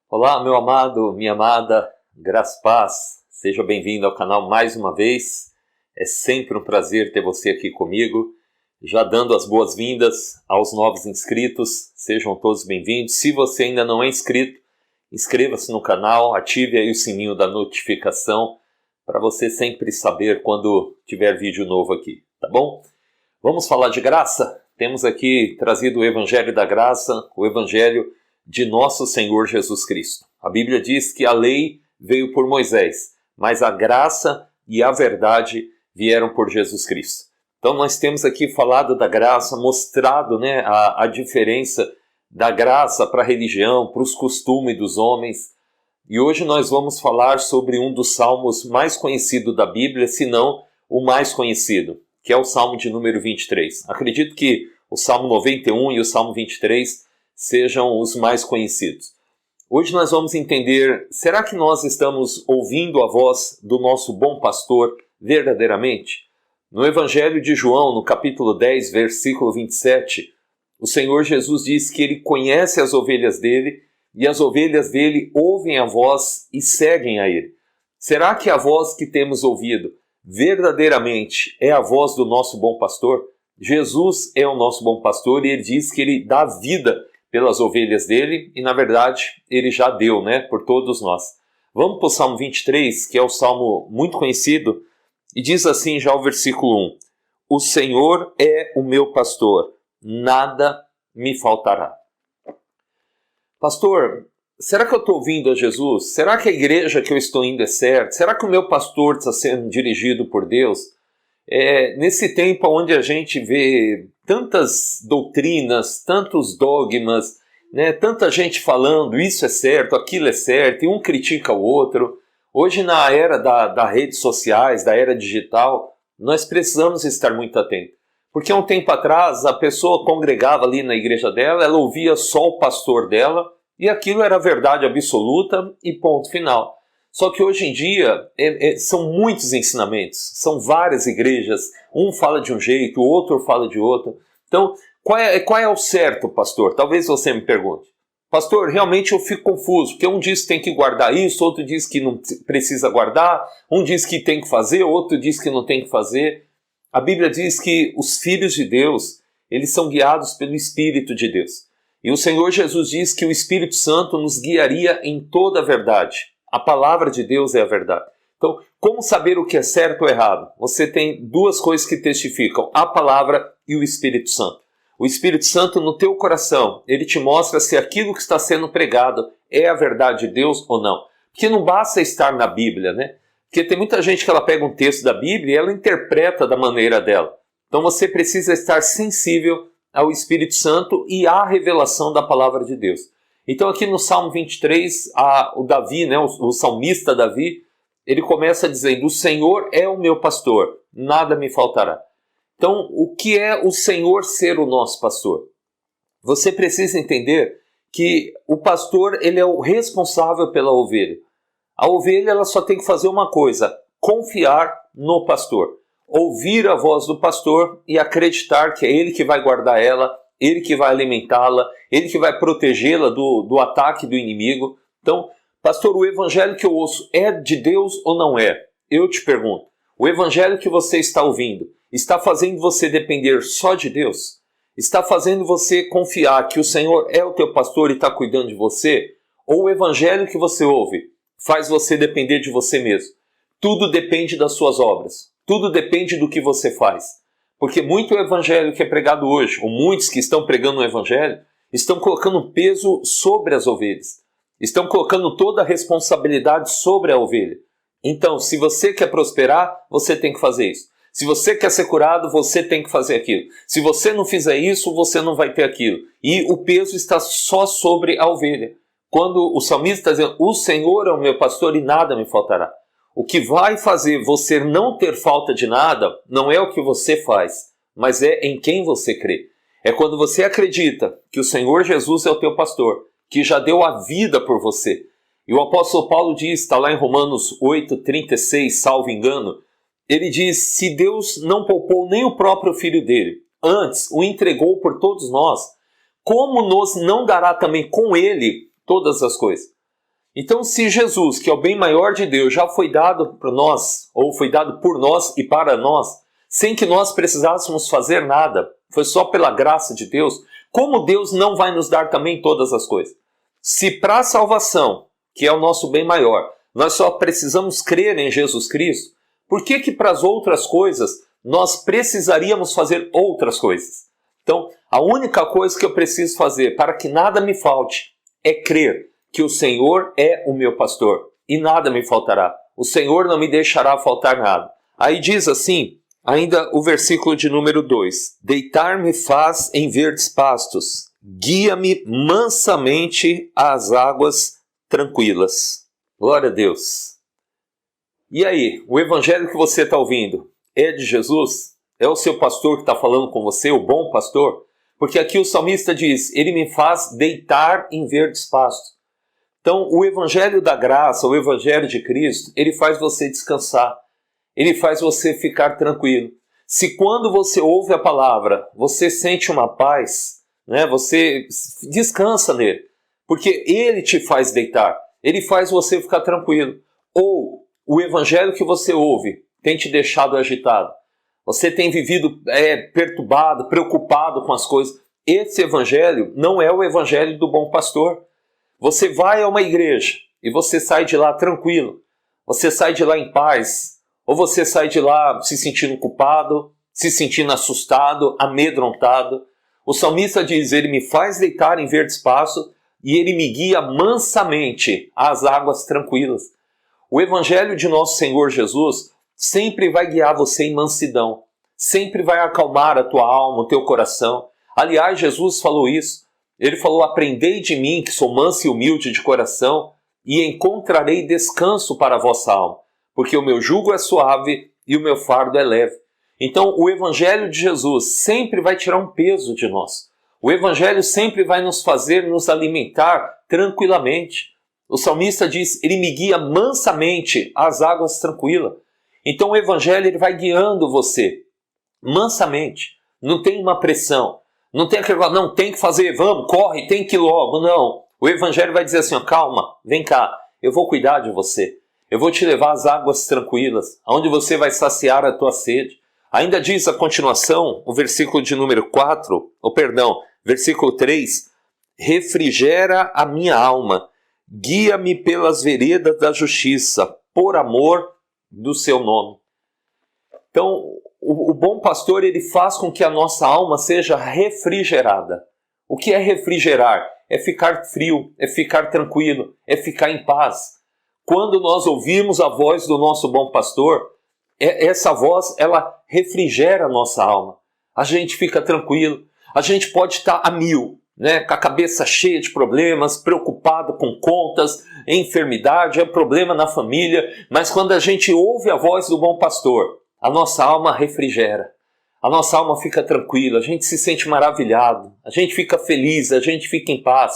Olá, meu amado, minha amada, graça e paz. Seja bem-vindo ao canal mais uma vez. É sempre um prazer ter você aqui comigo. Já dando as boas-vindas aos novos inscritos, sejam todos bem-vindos. Se você ainda não é inscrito, inscreva-se no canal, ative aí o sininho da notificação para você sempre saber quando tiver vídeo novo aqui, tá bom? Vamos falar de graça? Temos aqui trazido o Evangelho da Graça, o Evangelho de nosso Senhor Jesus Cristo. A Bíblia diz que a lei veio por Moisés, mas a graça e a verdade vieram por Jesus Cristo. Então nós temos aqui falado da graça, mostrado a diferença da graça para a religião, para os costumes dos homens. E hoje nós vamos falar sobre um dos salmos mais conhecidos da Bíblia, se não o mais conhecido, que é o Salmo de número 23. Acredito que o Salmo 91 e o Salmo 23 sejam os mais conhecidos. Hoje nós vamos entender, será que nós estamos ouvindo a voz do nosso bom pastor verdadeiramente? No Evangelho de João, no capítulo 10, versículo 27, o Senhor Jesus diz que Ele conhece as ovelhas dele e as ovelhas dele ouvem a voz e seguem a Ele. Será que a voz que temos ouvido verdadeiramente é a voz do nosso bom pastor? Jesus é o nosso bom pastor e Ele diz que Ele dá vida pelas ovelhas dele e, na verdade, Ele já deu, por todos nós. Vamos para o Salmo 23, que é o salmo muito conhecido, e diz assim já o versículo 1. O Senhor é o meu pastor, nada me faltará. Pastor, será que eu estou ouvindo a Jesus? Será que a igreja que eu estou indo é certa? Será que o meu pastor está sendo dirigido por Deus? Nesse tempo onde a gente vê tantas doutrinas, tantos dogmas, tanta gente falando isso é certo, aquilo é certo, e um critica o outro. Hoje, na era das redes sociais, da era digital, nós precisamos estar muito atentos. Porque há um tempo atrás, a pessoa congregava ali na igreja dela, ela ouvia só o pastor dela, e aquilo era verdade absoluta e ponto final. Só que hoje em dia são muitos ensinamentos, são várias igrejas, um fala de um jeito, o outro fala de outro. Então, qual é o certo, pastor? Talvez você me pergunte. Pastor, realmente eu fico confuso, porque um diz que tem que guardar isso, outro diz que não precisa guardar, um diz que tem que fazer, outro diz que não tem que fazer. A Bíblia diz que os filhos de Deus, eles são guiados pelo Espírito de Deus. E o Senhor Jesus diz que o Espírito Santo nos guiaria em toda a verdade. A palavra de Deus é a verdade. Então, como saber o que é certo ou errado? Você tem duas coisas que testificam, a palavra e o Espírito Santo. O Espírito Santo no teu coração, ele te mostra se aquilo que está sendo pregado é a verdade de Deus ou não. Porque não basta estar na Bíblia, Porque tem muita gente que ela pega um texto da Bíblia e ela interpreta da maneira dela. Então você precisa estar sensível ao Espírito Santo e à revelação da palavra de Deus. Então aqui no Salmo 23, o Davi, o salmista Davi, ele começa dizendo, o Senhor é o meu pastor, nada me faltará. Então, o que é o Senhor ser o nosso pastor? Você precisa entender que o pastor, ele é o responsável pela ovelha. A ovelha, ela só tem que fazer uma coisa, confiar no pastor. Ouvir a voz do pastor e acreditar que é ele que vai guardar ela, ele que vai alimentá-la, ele que vai protegê-la do ataque do inimigo. Então, pastor, o evangelho que eu ouço é de Deus ou não é? Eu te pergunto, o evangelho que você está ouvindo está fazendo você depender só de Deus? Está fazendo você confiar que o Senhor é o teu pastor e está cuidando de você? Ou o evangelho que você ouve faz você depender de você mesmo? Tudo depende das suas obras. Tudo depende do que você faz. Porque muito evangelho que é pregado hoje, ou muitos que estão pregando o evangelho, estão colocando peso sobre as ovelhas. Estão colocando toda a responsabilidade sobre a ovelha. Então, se você quer prosperar, você tem que fazer isso. Se você quer ser curado, você tem que fazer aquilo. Se você não fizer isso, você não vai ter aquilo. E o peso está só sobre a ovelha. Quando o salmista está dizendo, o Senhor é o meu pastor e nada me faltará. O que vai fazer você não ter falta de nada, não é o que você faz, mas é em quem você crê. É quando você acredita que o Senhor Jesus é o teu pastor, que já deu a vida por você. E o apóstolo Paulo diz, está lá em Romanos 8:36, salvo engano, ele diz, se Deus não poupou nem o próprio filho dele, antes o entregou por todos nós, como nos não dará também com ele todas as coisas? Então, se Jesus, que é o bem maior de Deus, já foi dado para nós, ou foi dado por nós e para nós, sem que nós precisássemos fazer nada, foi só pela graça de Deus, como Deus não vai nos dar também todas as coisas? Se para a salvação, que é o nosso bem maior, nós só precisamos crer em Jesus Cristo, por que para as outras coisas nós precisaríamos fazer outras coisas? Então, a única coisa que eu preciso fazer para que nada me falte é crer que o Senhor é o meu pastor e nada me faltará. O Senhor não me deixará faltar nada. Aí diz assim, ainda o versículo de número 2: deitar-me faz em verdes pastos, guia-me mansamente às águas tranquilas. Glória a Deus. E aí, o evangelho que você está ouvindo é de Jesus? É o seu pastor que está falando com você, o bom pastor? Porque aqui o salmista diz, ele me faz deitar em verdes pastos. Então, o evangelho da graça, o evangelho de Cristo, ele faz você descansar. Ele faz você ficar tranquilo. Se quando você ouve a palavra, você sente uma paz, né, você descansa nele. Porque ele te faz deitar. Ele faz você ficar tranquilo. Ou o evangelho que você ouve tem te deixado agitado. Você tem vivido perturbado, preocupado com as coisas. Esse evangelho não é o evangelho do bom pastor. Você vai a uma igreja e você sai de lá tranquilo. Você sai de lá em paz. Ou você sai de lá se sentindo culpado, se sentindo assustado, amedrontado. O salmista diz, ele me faz deitar em verdes pastos e ele me guia mansamente às águas tranquilas. O evangelho de nosso Senhor Jesus sempre vai guiar você em mansidão. Sempre vai acalmar a tua alma, o teu coração. Aliás, Jesus falou isso. Ele falou, aprendei de mim, que sou manso e humilde de coração, e encontrarei descanso para a vossa alma, porque o meu jugo é suave e o meu fardo é leve. Então, o evangelho de Jesus sempre vai tirar um peso de nós. O evangelho sempre vai nos fazer nos alimentar tranquilamente. O salmista diz, ele me guia mansamente às águas tranquilas. Então, o evangelho ele vai guiando você mansamente. Não tem uma pressão. Não tem aquele, não, tem que fazer, vamos, corre, tem que ir logo. Não. O evangelho vai dizer assim, ó, calma, vem cá, eu vou cuidar de você. Eu vou te levar às águas tranquilas, onde você vai saciar a tua sede. Ainda diz a continuação, o versículo de número 4, versículo 3, refrigera a minha alma, guia-me pelas veredas da justiça, por amor do seu nome. Então, o bom pastor, ele faz com que a nossa alma seja refrigerada. O que é refrigerar? É ficar frio, é ficar tranquilo, é ficar em paz. Quando nós ouvimos a voz do nosso bom pastor, essa voz, ela refrigera a nossa alma. A gente fica tranquilo, a gente pode estar a mil, né, com a cabeça cheia de problemas, preocupado com contas, enfermidade, é problema na família, mas quando a gente ouve a voz do bom pastor, a nossa alma refrigera, a nossa alma fica tranquila, a gente se sente maravilhado, a gente fica feliz, a gente fica em paz.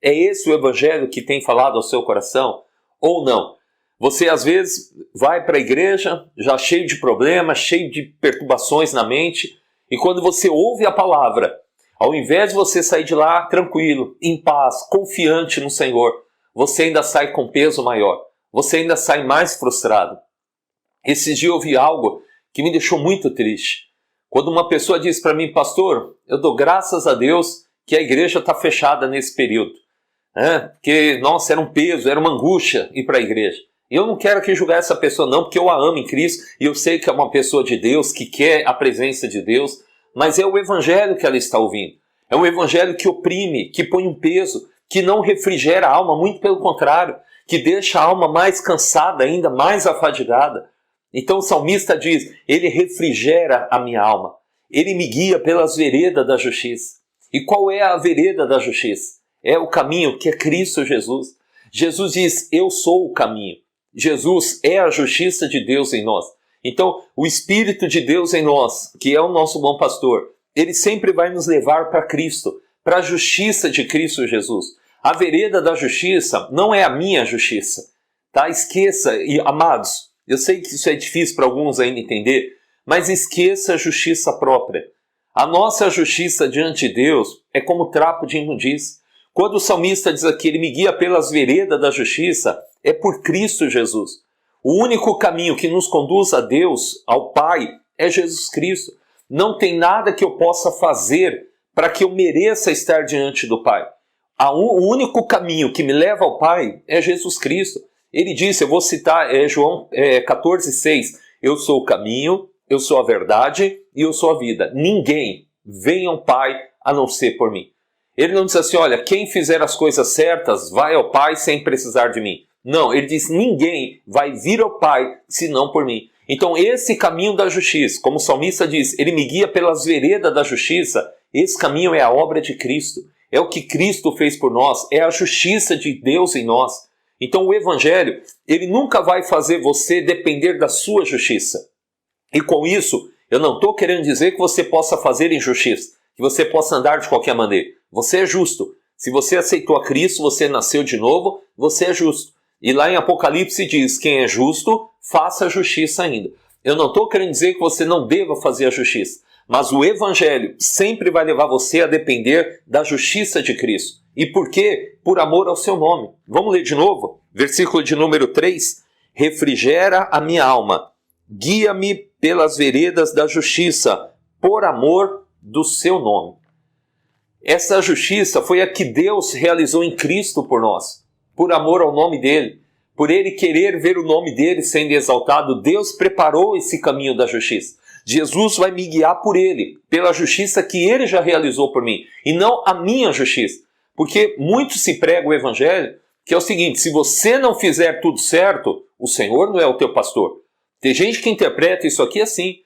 É esse o evangelho que tem falado ao seu coração? Ou não? Você às vezes vai para a igreja já cheio de problemas, cheio de perturbações na mente, e quando você ouve a palavra, ao invés de você sair de lá tranquilo, em paz, confiante no Senhor, você ainda sai com peso maior, você ainda sai mais frustrado. Esses dias eu ouvi algo que me deixou muito triste. Quando uma pessoa diz para mim, pastor, eu dou graças a Deus que a igreja está fechada nesse período. Porque, nossa, era um peso, era uma angústia ir para a igreja. E eu não quero aqui julgar essa pessoa não, porque eu a amo em Cristo e eu sei que é uma pessoa de Deus, que quer a presença de Deus, mas é o evangelho que ela está ouvindo. É um evangelho que oprime, que põe um peso, que não refrigera a alma, muito pelo contrário, que deixa a alma mais cansada ainda, mais afadigada. Então o salmista diz, ele refrigera a minha alma, ele me guia pelas veredas da justiça. E qual é a vereda da justiça? É o caminho que é Cristo Jesus. Jesus diz, eu sou o caminho. Jesus é a justiça de Deus em nós. Então, o Espírito de Deus em nós, que é o nosso bom pastor, ele sempre vai nos levar para Cristo, para a justiça de Cristo Jesus. A vereda da justiça não é a minha justiça, tá? Esqueça, e amados, eu sei que isso é difícil para alguns ainda entender, mas esqueça a justiça própria. A nossa justiça diante de Deus é como trapo de imundícia. Quando o salmista diz aqui, ele me guia pelas veredas da justiça, é por Cristo Jesus. O único caminho que nos conduz a Deus, ao Pai, é Jesus Cristo. Não tem nada que eu possa fazer para que eu mereça estar diante do Pai. O único caminho que me leva ao Pai é Jesus Cristo. Ele disse, eu vou citar João 14,6, eu sou o caminho, eu sou a verdade e eu sou a vida. Ninguém vem ao Pai a não ser por mim. Ele não diz assim, olha, quem fizer as coisas certas vai ao Pai sem precisar de mim. Não, ele diz, ninguém vai vir ao Pai senão por mim. Então esse caminho da justiça, como o salmista diz, ele me guia pelas veredas da justiça, esse caminho é a obra de Cristo. É o que Cristo fez por nós, é a justiça de Deus em nós. Então o Evangelho, ele nunca vai fazer você depender da sua justiça. E com isso, eu não estou querendo dizer que você possa fazer injustiça, que você possa andar de qualquer maneira. Você é justo. Se você aceitou a Cristo, você nasceu de novo, você é justo. E lá em Apocalipse diz, quem é justo, faça a justiça ainda. Eu não estou querendo dizer que você não deva fazer a justiça, mas o Evangelho sempre vai levar você a depender da justiça de Cristo. E por quê? Por amor ao seu nome. Vamos ler de novo? Versículo de número 3. Refrigera a minha alma, guia-me pelas veredas da justiça, por amor do seu nome. Essa justiça foi a que Deus realizou em Cristo por nós, por amor ao nome dele. Por ele querer ver o nome dele sendo exaltado, Deus preparou esse caminho da justiça. Jesus vai me guiar por ele, pela justiça que ele já realizou por mim, e não a minha justiça. Porque muito se prega o Evangelho, que é o seguinte, se você não fizer tudo certo, o Senhor não é o teu pastor. Tem gente que interpreta isso aqui assim,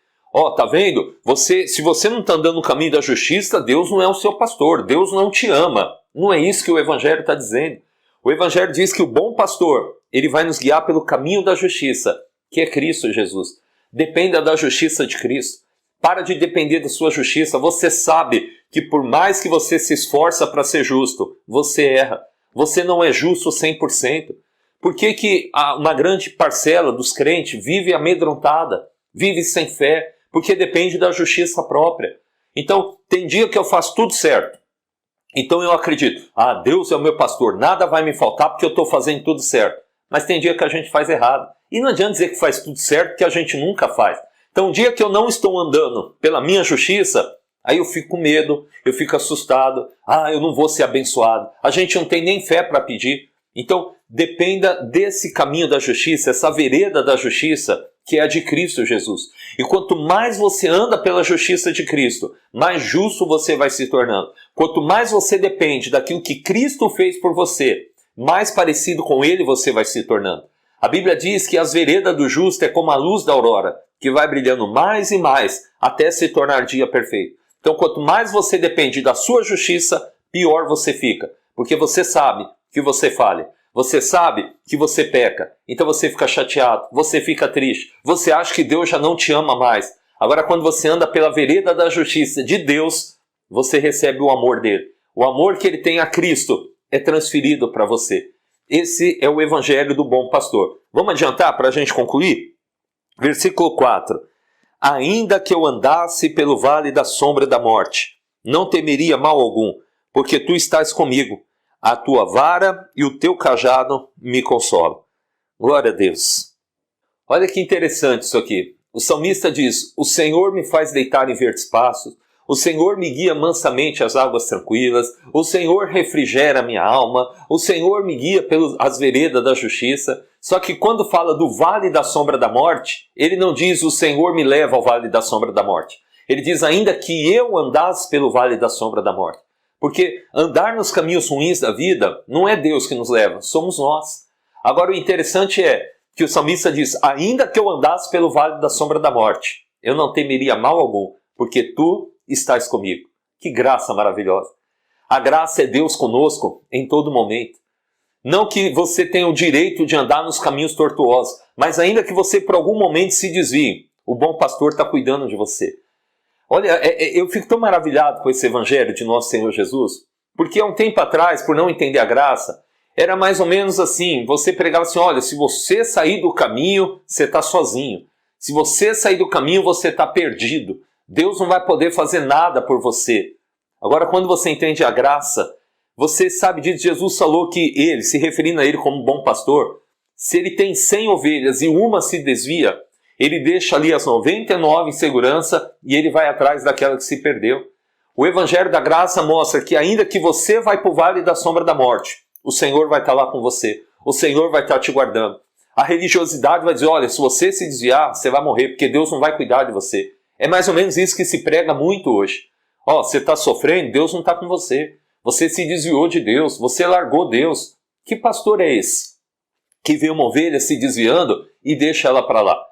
tá vendo? Se você não está andando no caminho da justiça, Deus não é o seu pastor, Deus não te ama. Não é isso que o Evangelho está dizendo. O Evangelho diz que o bom pastor, ele vai nos guiar pelo caminho da justiça, que é Cristo Jesus. Dependa da justiça de Cristo. Para de depender da sua justiça. Você sabe que por mais que você se esforça para ser justo, você erra. Você não é justo 100%. Por que que uma grande parcela dos crentes vive amedrontada, vive sem fé? Porque depende da justiça própria. Então, tem dia que eu faço tudo certo. Então eu acredito, Deus é o meu pastor, nada vai me faltar porque eu estou fazendo tudo certo. Mas tem dia que a gente faz errado. E não adianta dizer que faz tudo certo, que a gente nunca faz. Então, um dia que eu não estou andando pela minha justiça, aí eu fico com medo, eu fico assustado, eu não vou ser abençoado. A gente não tem nem fé para pedir. Então, dependa desse caminho da justiça, essa vereda da justiça, que é a de Cristo Jesus. E quanto mais você anda pela justiça de Cristo, mais justo você vai se tornando. Quanto mais você depende daquilo que Cristo fez por você, mais parecido com Ele você vai se tornando. A Bíblia diz que as veredas do justo é como a luz da aurora, que vai brilhando mais e mais, até se tornar dia perfeito. Então, quanto mais você depende da sua justiça, pior você fica. Porque você sabe que você falha. Você sabe que você peca, então você fica chateado, você fica triste, você acha que Deus já não te ama mais. Agora, quando você anda pela vereda da justiça de Deus, você recebe o amor dele. O amor que ele tem a Cristo é transferido para você. Esse é o Evangelho do bom pastor. Vamos adiantar para a gente concluir? Versículo 4. Ainda que eu andasse pelo vale da sombra da morte, não temeria mal algum, porque tu estás comigo. A tua vara e o teu cajado me consolam. Glória a Deus. Olha que interessante isso aqui. O salmista diz, o Senhor me faz deitar em verdes pastos, o Senhor me guia mansamente às águas tranquilas, o Senhor refrigera a minha alma, o Senhor me guia pelas veredas da justiça. Só que quando fala do vale da sombra da morte, ele não diz o Senhor me leva ao vale da sombra da morte. Ele diz ainda que eu andasse pelo vale da sombra da morte. Porque andar nos caminhos ruins da vida não é Deus que nos leva, somos nós. Agora o interessante é que o salmista diz, ainda que eu andasse pelo vale da sombra da morte, eu não temeria mal algum, porque tu estás comigo. Que graça maravilhosa. A graça é Deus conosco em todo momento. Não que você tenha o direito de andar nos caminhos tortuosos, mas ainda que você por algum momento se desvie, o bom pastor está cuidando de você. Olha, eu fico tão maravilhado com esse Evangelho de nosso Senhor Jesus, porque há um tempo atrás, por não entender a graça, era mais ou menos assim, você pregava assim, olha, se você sair do caminho, você está sozinho. Se você sair do caminho, você está perdido. Deus não vai poder fazer nada por você. Agora, quando você entende a graça, Você sabe disso, Jesus falou que ele, se referindo a ele como bom pastor, se ele tem 100 ovelhas e uma se desvia, ele deixa ali as 99 em segurança e ele vai atrás daquela que se perdeu. O Evangelho da Graça mostra que ainda que você vai para o vale da sombra da morte, o Senhor vai estar lá com você. O Senhor vai estar te guardando. A religiosidade vai dizer, olha, se você se desviar, você vai morrer, porque Deus não vai cuidar de você. É mais ou menos isso que se prega muito hoje. Ó, você está sofrendo, Deus não está com você. Você se desviou de Deus, você largou Deus. Que pastor é esse? Que vê uma ovelha se desviando e deixa ela para lá.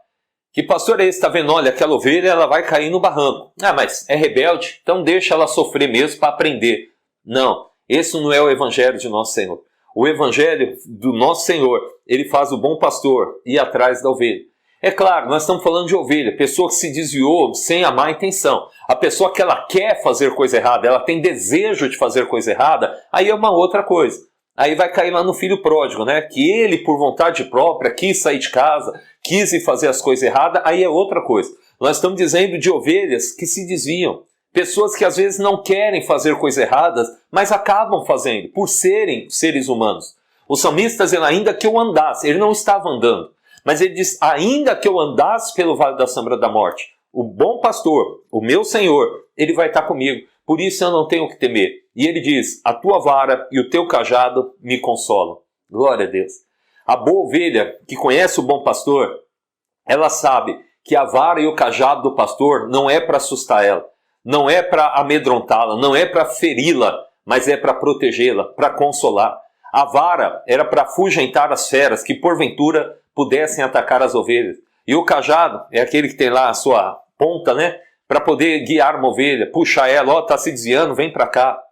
Que pastor é esse? Está vendo? Olha, aquela ovelha ela vai cair no barranco. Ah, mas é rebelde? Então deixa ela sofrer mesmo para aprender. Não, esse não é o Evangelho de nosso Senhor. O Evangelho do nosso Senhor, ele faz o bom pastor ir atrás da ovelha. É claro, nós estamos falando de ovelha, pessoa que se desviou sem a má intenção. A pessoa que ela quer fazer coisa errada, ela tem desejo de fazer coisa errada, aí é uma outra coisa. Aí vai cair lá no filho pródigo, né? Que ele, por vontade própria, quis sair de casa, quis ir fazer as coisas erradas, aí é outra coisa. Nós estamos dizendo de ovelhas que se desviam. Pessoas que às vezes não querem fazer coisas erradas, mas acabam fazendo, por serem seres humanos. O salmista diz, ainda que eu andasse, ele não estava andando, mas ele diz, ainda que eu andasse pelo vale da sombra da morte, o bom pastor, o meu Senhor, ele vai estar comigo, por isso eu não tenho o que temer. E ele diz, a tua vara e o teu cajado me consolam. Glória a Deus. A boa ovelha que conhece o bom pastor, ela sabe que a vara e o cajado do pastor não é para assustar ela, não é para amedrontá-la, não é para feri-la, mas é para protegê-la, para consolar. A vara era para afugentar as feras que porventura pudessem atacar as ovelhas. E o cajado é aquele que tem lá a sua ponta, né? Para poder guiar uma ovelha, puxar ela, está se desviando, vem para cá.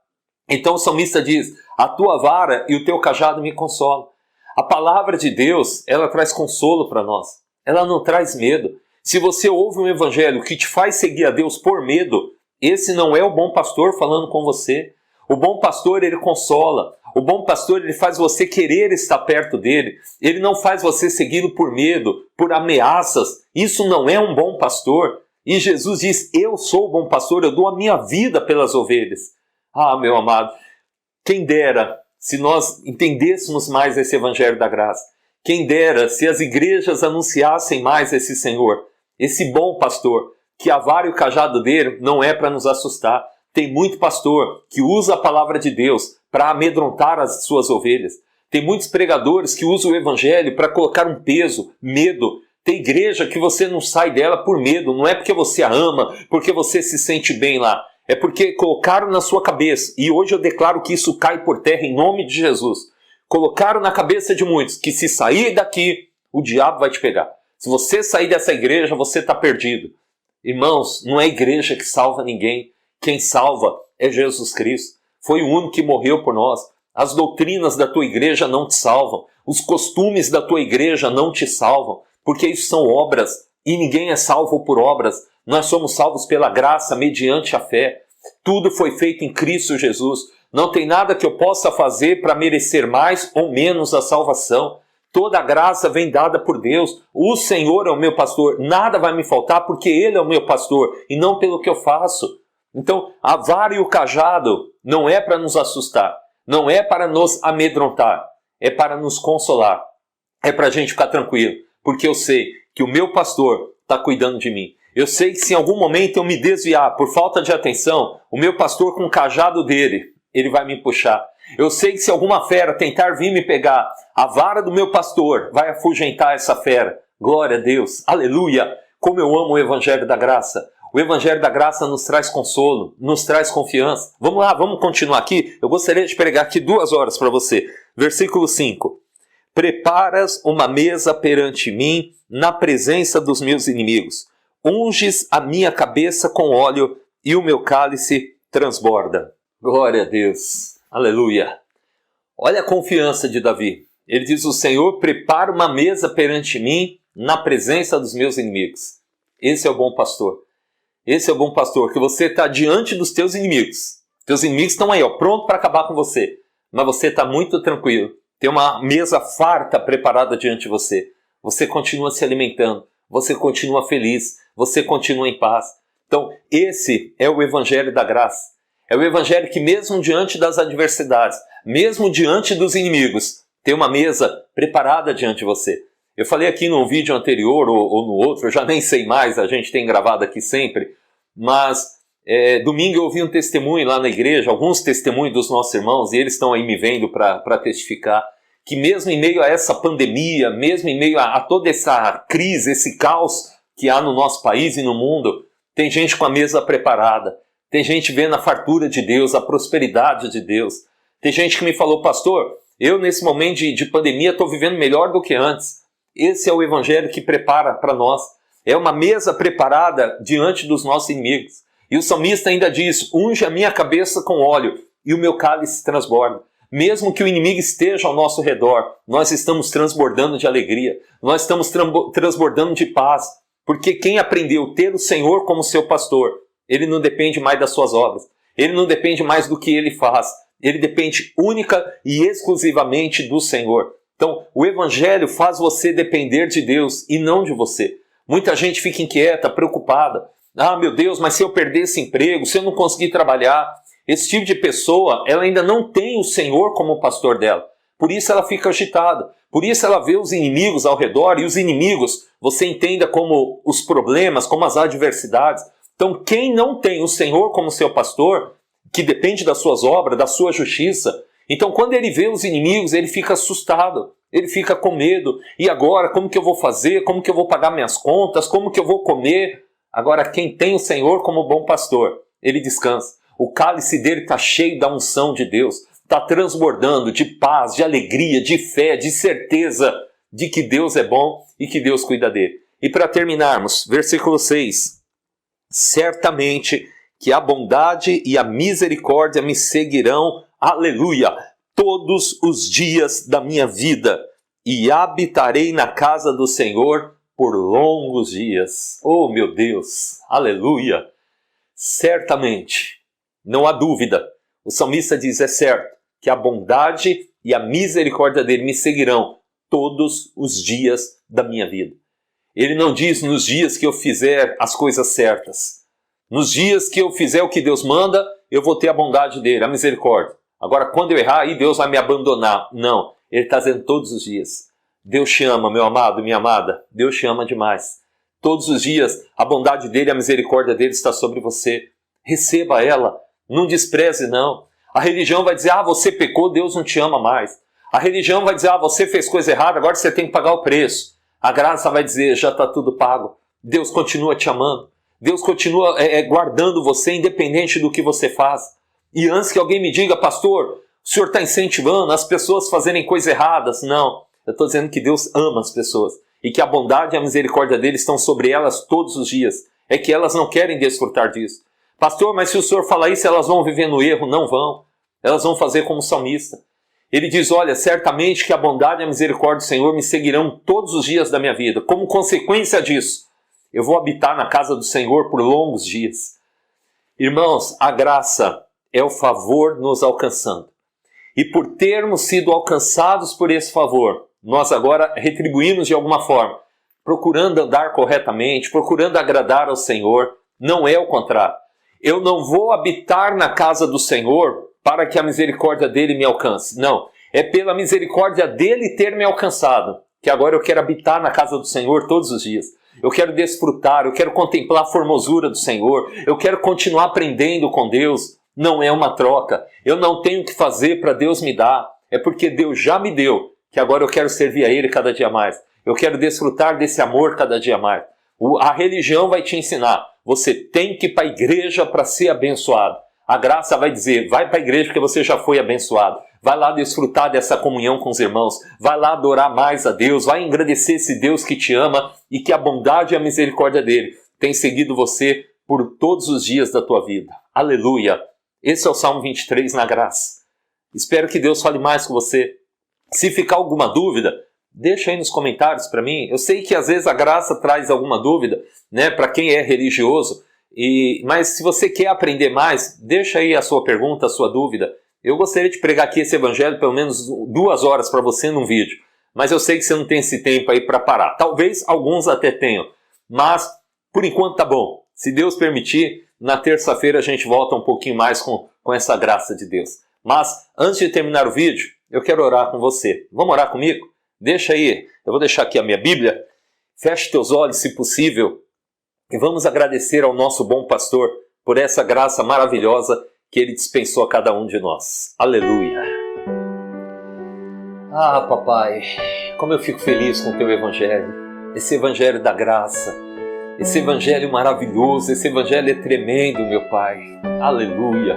Então o salmista diz, a tua vara e o teu cajado me consolam. A palavra de Deus, ela traz consolo para nós. Ela não traz medo. Se você ouve um evangelho que te faz seguir a Deus por medo, esse não é o bom pastor falando com você. O bom pastor, ele consola. O bom pastor, ele faz você querer estar perto dele. Ele não faz você segui-lo por medo, por ameaças. Isso não é um bom pastor. E Jesus diz, eu sou o bom pastor, eu dou a minha vida pelas ovelhas. Ah, meu amado, quem dera se nós entendêssemos mais esse evangelho da graça. Quem dera se as igrejas anunciassem mais esse Senhor, esse bom pastor, que a vara e o cajado dele não é para nos assustar. Tem muito pastor que usa a palavra de Deus para amedrontar as suas ovelhas. Tem muitos pregadores que usam o evangelho para colocar um peso, medo. Tem igreja que você não sai dela por medo, não é porque você a ama, porque você se sente bem lá. É porque colocaram na sua cabeça, e hoje eu declaro que isso cai por terra em nome de Jesus. Colocaram na cabeça de muitos que se sair daqui, o diabo vai te pegar. Se você sair dessa igreja, você está perdido. Irmãos, não é a igreja que salva ninguém. Quem salva é Jesus Cristo. Foi o único que morreu por nós. As doutrinas da tua igreja não te salvam. Os costumes da tua igreja não te salvam. Porque isso são obras. E ninguém é salvo por obras. Nós somos salvos pela graça mediante a fé. Tudo foi feito em Cristo Jesus. Não tem nada que eu possa fazer para merecer mais ou menos a salvação. Toda a graça vem dada por Deus. O Senhor é o meu pastor. Nada vai me faltar porque Ele é o meu pastor e não pelo que eu faço. Então, a vara e o cajado não é para nos assustar. Não é para nos amedrontar. É para nos consolar. É para a gente ficar tranquilo. Porque eu sei que o meu pastor está cuidando de mim. Eu sei que se em algum momento eu me desviar por falta de atenção, o meu pastor com o cajado dele, ele vai me puxar. Eu sei que se alguma fera tentar vir me pegar, a vara do meu pastor vai afugentar essa fera. Glória a Deus, aleluia! Como eu amo o Evangelho da Graça. O Evangelho da Graça nos traz consolo, nos traz confiança. Vamos lá, vamos continuar aqui. Eu gostaria de pregar aqui 2 horas para você. Versículo 5. Preparas uma mesa perante mim na presença dos meus inimigos. Unges a minha cabeça com óleo e o meu cálice transborda. Glória a Deus. Aleluia. Olha a confiança de Davi. Ele diz, o Senhor prepara uma mesa perante mim na presença dos meus inimigos. Esse é o bom pastor. Esse é o bom pastor, que você está diante dos teus inimigos. Teus inimigos estão aí, ó, pronto para acabar com você. Mas você está muito tranquilo. Tem uma mesa farta preparada diante de você. Você continua se alimentando. Você continua feliz. Você continua em paz. Então, esse é o Evangelho da Graça. É o evangelho que mesmo diante das adversidades, mesmo diante dos inimigos, tem uma mesa preparada diante de você. Eu falei aqui num vídeo anterior ou no outro, eu já nem sei mais, a gente tem gravado aqui sempre, mas domingo eu ouvi um testemunho lá na igreja, alguns testemunhos dos nossos irmãos, e eles estão aí me vendo para testificar, que mesmo em meio a essa pandemia, mesmo em meio a toda essa crise, esse caos que há no nosso país e no mundo, tem gente com a mesa preparada, tem gente vendo a fartura de Deus, a prosperidade de Deus. Tem gente que me falou, pastor, eu nesse momento de pandemia estou vivendo melhor do que antes. Esse é o evangelho que prepara para nós. É uma mesa preparada diante dos nossos inimigos. E o salmista ainda diz, unge a minha cabeça com óleo e o meu cálice transborda. Mesmo que o inimigo esteja ao nosso redor, nós estamos transbordando de alegria, nós estamos transbordando de paz, porque quem aprendeu a ter o Senhor como seu pastor, ele não depende mais das suas obras, ele não depende mais do que ele faz, ele depende única e exclusivamente do Senhor. Então, o Evangelho faz você depender de Deus e não de você. Muita gente fica inquieta, preocupada. Ah, meu Deus, mas se eu perder esse emprego, se eu não conseguir trabalhar... Esse tipo de pessoa, ela ainda não tem o Senhor como pastor dela. Por isso ela fica agitada. Por isso ela vê os inimigos ao redor. E os inimigos, você entenda como os problemas, como as adversidades. Então quem não tem o Senhor como seu pastor, que depende das suas obras, da sua justiça, então quando ele vê os inimigos, ele fica assustado. Ele fica com medo. E agora, como que eu vou fazer? Como que eu vou pagar minhas contas? Como que eu vou comer? Agora, quem tem o Senhor como bom pastor, ele descansa. O cálice dele está cheio da unção de Deus, está transbordando de paz, de alegria, de fé, de certeza de que Deus é bom e que Deus cuida dele. E para terminarmos, versículo 6. Certamente que a bondade e a misericórdia me seguirão, aleluia, todos os dias da minha vida, e habitarei na casa do Senhor por longos dias. Oh meu Deus, aleluia, certamente. Não há dúvida, o salmista diz, é certo, que a bondade e a misericórdia dele me seguirão todos os dias da minha vida. Ele não diz nos dias que eu fizer as coisas certas. Nos dias que eu fizer o que Deus manda, eu vou ter a bondade dele, a misericórdia. Agora, quando eu errar, aí Deus vai me abandonar. Não, ele está dizendo todos os dias. Deus te ama, meu amado, minha amada. Deus te ama demais. Todos os dias, a bondade dele, a misericórdia dele está sobre você. Receba ela. Não despreze, não. A religião vai dizer, você pecou, Deus não te ama mais. A religião vai dizer, você fez coisa errada, agora você tem que pagar o preço. A graça vai dizer, já está tudo pago. Deus continua te amando. Deus continua guardando você, independente do que você faz. E antes que alguém me diga, pastor, o senhor está incentivando as pessoas a fazerem coisas erradas. Não, eu estou dizendo que Deus ama as pessoas. E que a bondade e a misericórdia dele estão sobre elas todos os dias. É que elas não querem desfrutar disso. Pastor, mas se o senhor falar isso, elas vão viver no erro? Não vão. Elas vão fazer como o salmista. Ele diz, olha, certamente que a bondade e a misericórdia do Senhor me seguirão todos os dias da minha vida. Como consequência disso, eu vou habitar na casa do Senhor por longos dias. Irmãos, a graça é o favor nos alcançando. E por termos sido alcançados por esse favor, nós agora retribuímos de alguma forma, procurando andar corretamente, procurando agradar ao Senhor. Não é o contrário. Eu não vou habitar na casa do Senhor para que a misericórdia dele me alcance. Não, é pela misericórdia dele ter me alcançado, que agora eu quero habitar na casa do Senhor todos os dias. Eu quero desfrutar, eu quero contemplar a formosura do Senhor, eu quero continuar aprendendo com Deus. Não é uma troca, eu não tenho que fazer para Deus me dar, é porque Deus já me deu, que agora eu quero servir a Ele cada dia mais. Eu quero desfrutar desse amor cada dia mais. A religião vai te ensinar, você tem que ir para a igreja para ser abençoado. A graça vai dizer, vai para a igreja porque você já foi abençoado. Vai lá desfrutar dessa comunhão com os irmãos. Vai lá adorar mais a Deus. Vai engrandecer esse Deus que te ama e que a bondade e a misericórdia dele tem seguido você por todos os dias da tua vida. Aleluia! Esse é o Salmo 23 na graça. Espero que Deus fale mais com você. Se ficar alguma dúvida, deixa aí nos comentários para mim. Eu sei que às vezes a graça traz alguma dúvida, né, para quem é religioso. Mas se você quer aprender mais, deixa aí a sua pergunta, a sua dúvida. Eu gostaria de pregar aqui esse evangelho pelo menos 2 horas para você num vídeo. Mas eu sei que você não tem esse tempo aí para parar. Talvez alguns até tenham. Mas por enquanto tá bom. Se Deus permitir, na terça-feira a gente volta um pouquinho mais com com essa graça de Deus. Mas, antes de terminar o vídeo, eu quero orar com você. Vamos orar comigo? Deixa aí, eu vou deixar aqui a minha Bíblia. Feche teus olhos, se possível, e vamos agradecer ao nosso bom pastor por essa graça maravilhosa que ele dispensou a cada um de nós. Aleluia! Ah, papai, como eu fico feliz com o teu evangelho, esse evangelho da graça, esse evangelho maravilhoso, esse evangelho é tremendo, meu pai. Aleluia!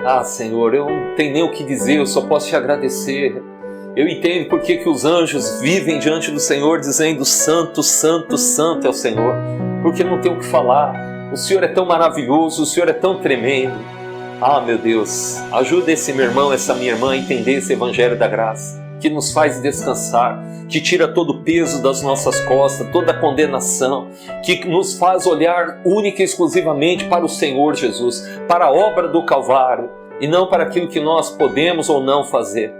Ah, Senhor, eu não tenho nem o que dizer, eu só posso te agradecer. Eu entendo por que os anjos vivem diante do Senhor dizendo Santo, Santo, Santo é o Senhor, porque não tem o que falar. O Senhor é tão maravilhoso, o Senhor é tão tremendo. Ah, meu Deus, ajuda esse meu irmão, essa minha irmã a entender esse evangelho da graça, que nos faz descansar, que tira todo o peso das nossas costas, toda a condenação, que nos faz olhar única e exclusivamente para o Senhor Jesus, para a obra do Calvário, e não para aquilo que nós podemos ou não fazer.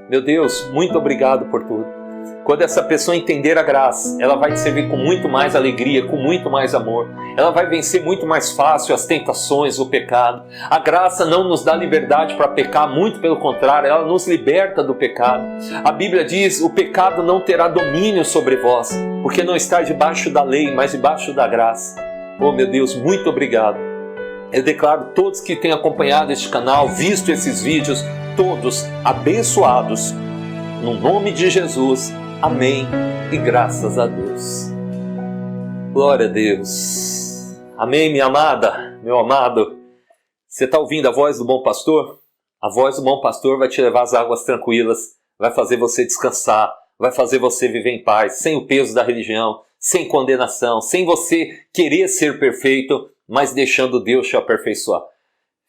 Meu Deus, muito obrigado por tudo. Quando essa pessoa entender a graça, ela vai te servir com muito mais alegria, com muito mais amor. Ela vai vencer muito mais fácil as tentações, o pecado. A graça não nos dá liberdade para pecar, muito pelo contrário, ela nos liberta do pecado. A Bíblia diz, o pecado não terá domínio sobre vós, porque não está debaixo da lei, mas debaixo da graça. Oh, meu Deus, muito obrigado. Eu declaro todos que têm acompanhado este canal, visto esses vídeos, todos abençoados, no nome de Jesus, amém e graças a Deus. Glória a Deus, amém, minha amada, meu amado. Você está ouvindo a voz do bom pastor? A voz do bom pastor vai te levar às águas tranquilas, vai fazer você descansar, vai fazer você viver em paz, sem o peso da religião, sem condenação, sem você querer ser perfeito, mas deixando Deus te aperfeiçoar.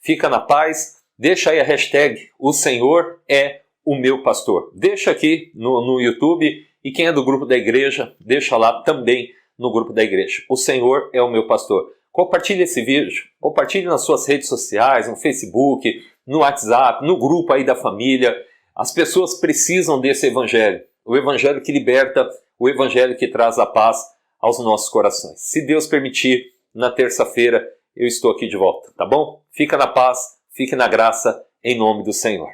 Fica na paz. Deixa aí a hashtag O Senhor é o meu pastor. Deixa aqui no YouTube, e quem é do grupo da igreja, deixa lá também no grupo da igreja. O Senhor é o meu pastor. Compartilhe esse vídeo, compartilhe nas suas redes sociais, no Facebook, no WhatsApp, no grupo aí da família. As pessoas precisam desse evangelho. O evangelho que liberta, o evangelho que traz a paz aos nossos corações. Se Deus permitir, na terça-feira eu estou aqui de volta, tá bom? Fica na paz. Fique na graça, em nome do Senhor.